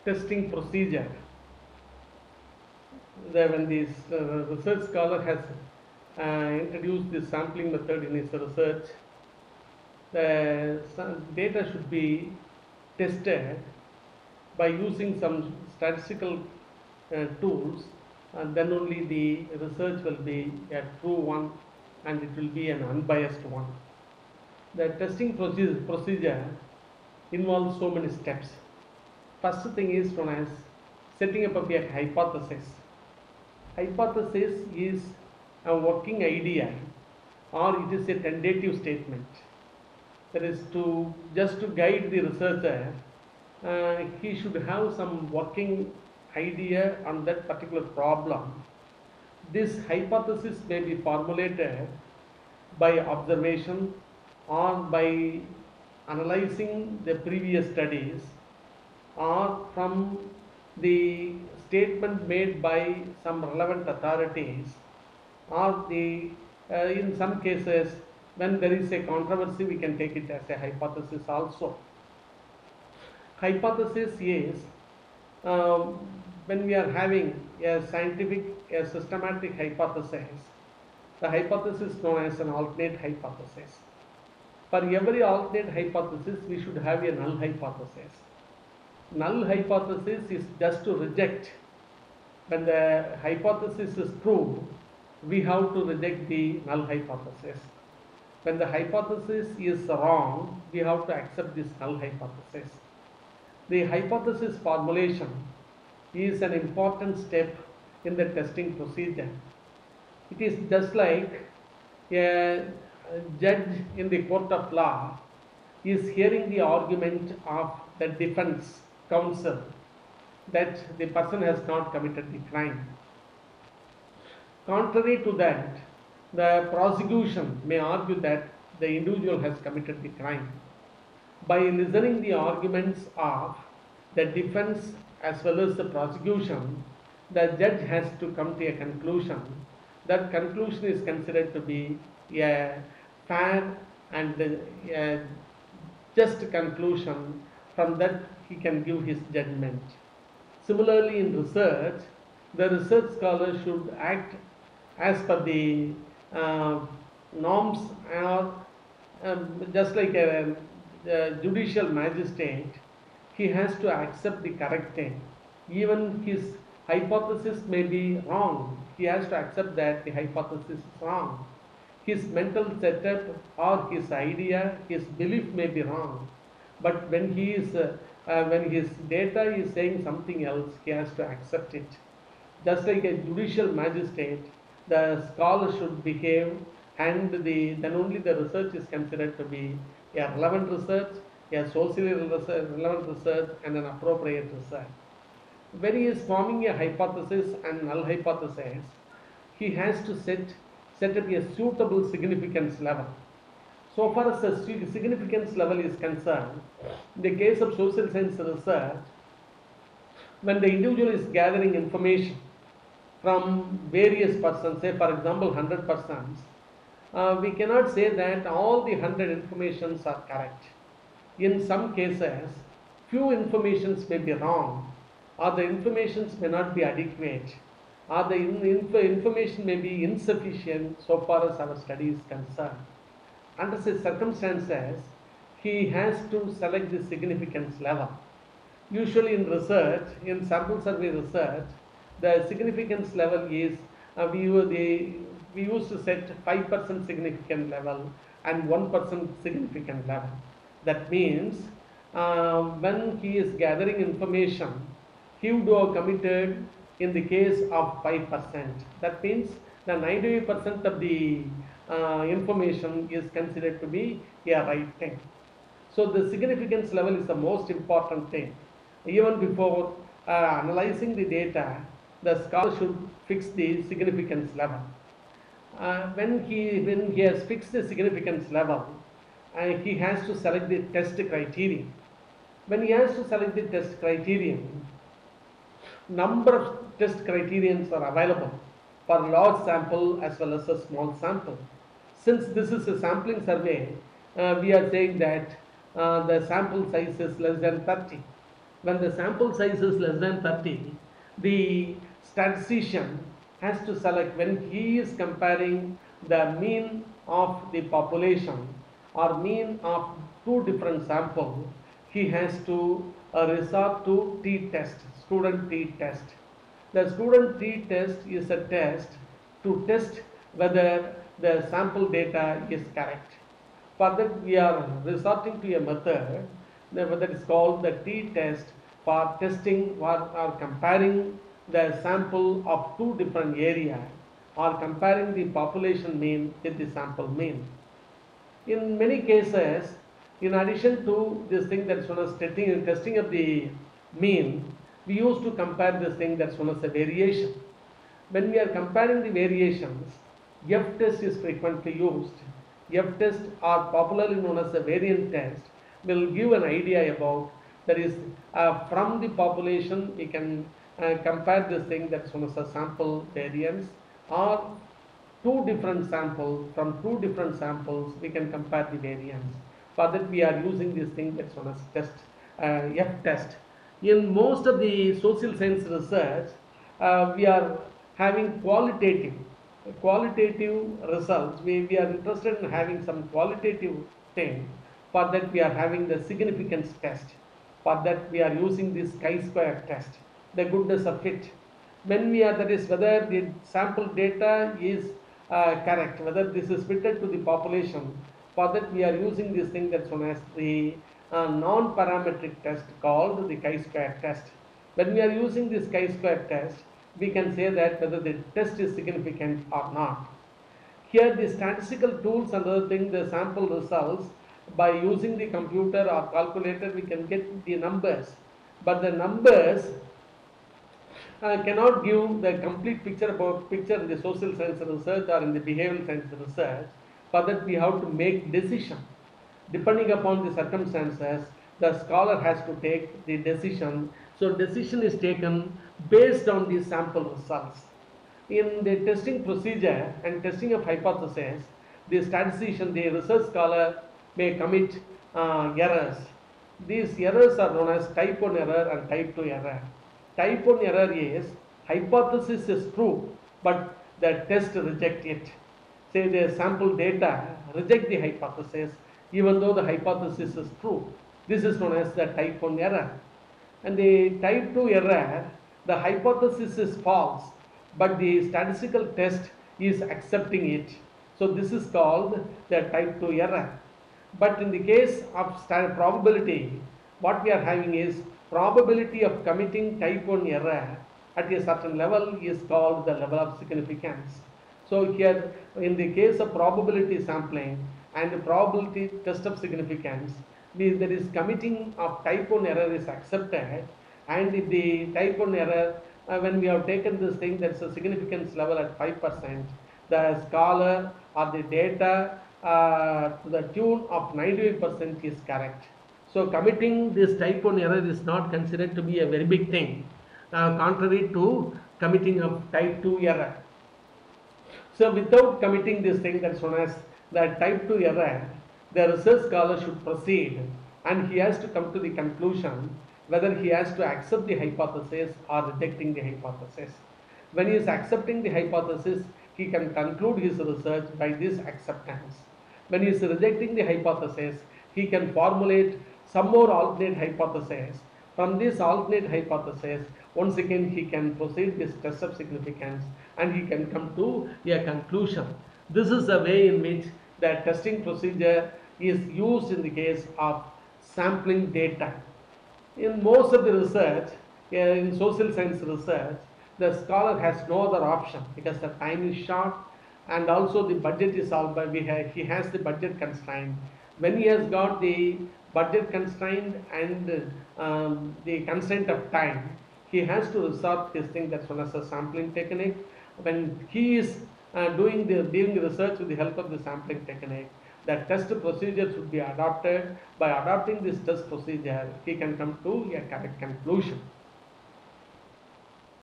testing procedure. When this research scholar has introduced this sampling method in his research, the data should be tested by using some statistical tools, and then only the research will be a true one and it will be an unbiased one. The testing procedure involves so many steps. First thing is known as setting up a hypothesis. Hypothesis is a working idea or it is a tentative statement. That is just to guide the researcher, he should have some working idea on that particular problem. This hypothesis may be formulated by observation or by analyzing the previous studies or from the statement made by some relevant authorities, or in some cases when there is a controversy we can take it as a hypothesis also. Hypothesis is when we are having a systematic hypothesis, the hypothesis is known as an alternate hypothesis. For every alternate hypothesis we should have a null hypothesis. Null hypothesis is just to reject. When the hypothesis is true, we have to reject the null hypothesis. When the hypothesis is wrong, we have to accept this null hypothesis. The hypothesis formulation is an important step in the testing procedure. It is just like a judge in the court of law is hearing the argument of the defense counsel that the person has not committed the crime. Contrary to that, the prosecution may argue that the individual has committed the crime. By listening the arguments of the defense as well as the prosecution, the judge has to come to a conclusion. That conclusion is considered to be a fair and a just conclusion. From that he can give his judgment. Similarly, in research, the research scholar should act as per the norms, or just like a judicial magistrate, he has to accept the correct thing. Even his hypothesis may be wrong, he has to accept that the hypothesis is wrong. His mental setup or his idea, his belief may be wrong, but when when his data is saying something else, he has to accept it. Just like a judicial magistrate, the scholar should behave, and then only the research is considered to be a relevant research, a socially relevant research, and an appropriate research. When he is forming a hypothesis and null hypothesis, he has to set up a suitable significance level. So far as the significance level is concerned, in the case of social science research, when the individual is gathering information from various persons, say for example 100 persons, we cannot say that all the 100 informations are correct. In some cases, few informations may be wrong, or the informations may not be adequate, or the information may be insufficient so far as our study is concerned. Under such circumstances, he has to select the significance level. Usually in research, in sample survey research, the significance level is, we used to set 5% significant level and 1% significant level. That means when he is gathering information, he would have committed in the case of 5%. That means the 98% of the information is considered to be a right thing. So the significance level is the most important thing. Even before analyzing the data, the scholar should fix the significance level. When he has fixed the significance level, he has to select the test criterion. When he has to select the test criterion, number of test criterions are available for large sample as well as a small sample. Since this is a sampling survey, we are saying that the sample size is less than 30. when the sample size is less than 30, the statistician has to select, when he is comparing the mean of the population or mean of two different samples, he has to resort to t-test, student t-test. The student t-test is a test to test whether the sample data is correct. For that, we are resorting to a method that is called the t-test for testing or comparing the sample of two different areas, or comparing the population mean with the sample mean. In many cases, in addition to this thing that's known as testing of the mean, we used to compare this thing that's known as a variation. When we are comparing the variations, F-test is frequently used. F-test, or popularly known as a variant test, will give an idea about, that is, from the population we can compare this thing that's known as a sample variance, or two different samples, from two different samples we can compare the variance. For that, we are using this thing that's known as test, F-test. In most of the social science research, we are having qualitative results. We are interested in having some qualitative thing. For that, we are having the significance test. For that, we are using this chi-square test, the goodness of fit. When we are, that is, whether the sample data is correct, whether this is fitted to the population. For that, we are using this thing that's known as the non-parametric test called the chi-square test. When we are using this chi-square test, we can say that whether the test is significant or not. Here, the statistical tools and other thing, the sample results, by using the computer or calculator, we can get the numbers. But the numbers cannot give the complete picture in the social science research or in the behavioral science research. For that, we have to make decision. Depending upon the circumstances, the scholar has to take the decision. So decision is taken based on the sample results. In the testing procedure and testing of hypothesis, the statistician, the research scholar may commit errors. These errors are known as type 1 error and type 2 error. Type 1 error is hypothesis is true, but the test reject it. Say the sample data reject the hypothesis, even though the hypothesis is true. This is known as the type 1 error. And the type 2 error, the hypothesis is false, but the statistical test is accepting it. So this is called the type 2 error. But in the case of probability, what we are having is probability of committing type 1 error at a certain level is called the level of significance. So here, in the case of probability sampling and the probability test of significance, there is committing of type 1 error is accepted, and if the type 1 error, when we have taken this thing, that's a significance level at 5%, the scholar or the data to the tune of 98% is correct. So committing this type 1 error is not considered to be a very big thing, contrary to committing of type 2 error. So without committing this thing that's known as the type 2 error, the research scholar should proceed, and he has to come to the conclusion whether he has to accept the hypothesis or rejecting the hypothesis. When he is accepting the hypothesis, he can conclude his research by this acceptance. When he is rejecting the hypothesis, he can formulate some more alternate hypothesis. From this alternate hypothesis, once again he can proceed with test of significance, and he can come to a conclusion. This is the way in which the testing procedure is used in the case of sampling data. In most of the research, in social science research, the scholar has no other option because the time is short, and also the budget is all by he has the budget constraint. When he has got the budget constraint and the constraint of time, he has to resort this thing that's known as a sampling technique. When he is doing research with the help of the sampling technique, the test procedure should be adopted. By adopting this test procedure, he can come to a correct conclusion.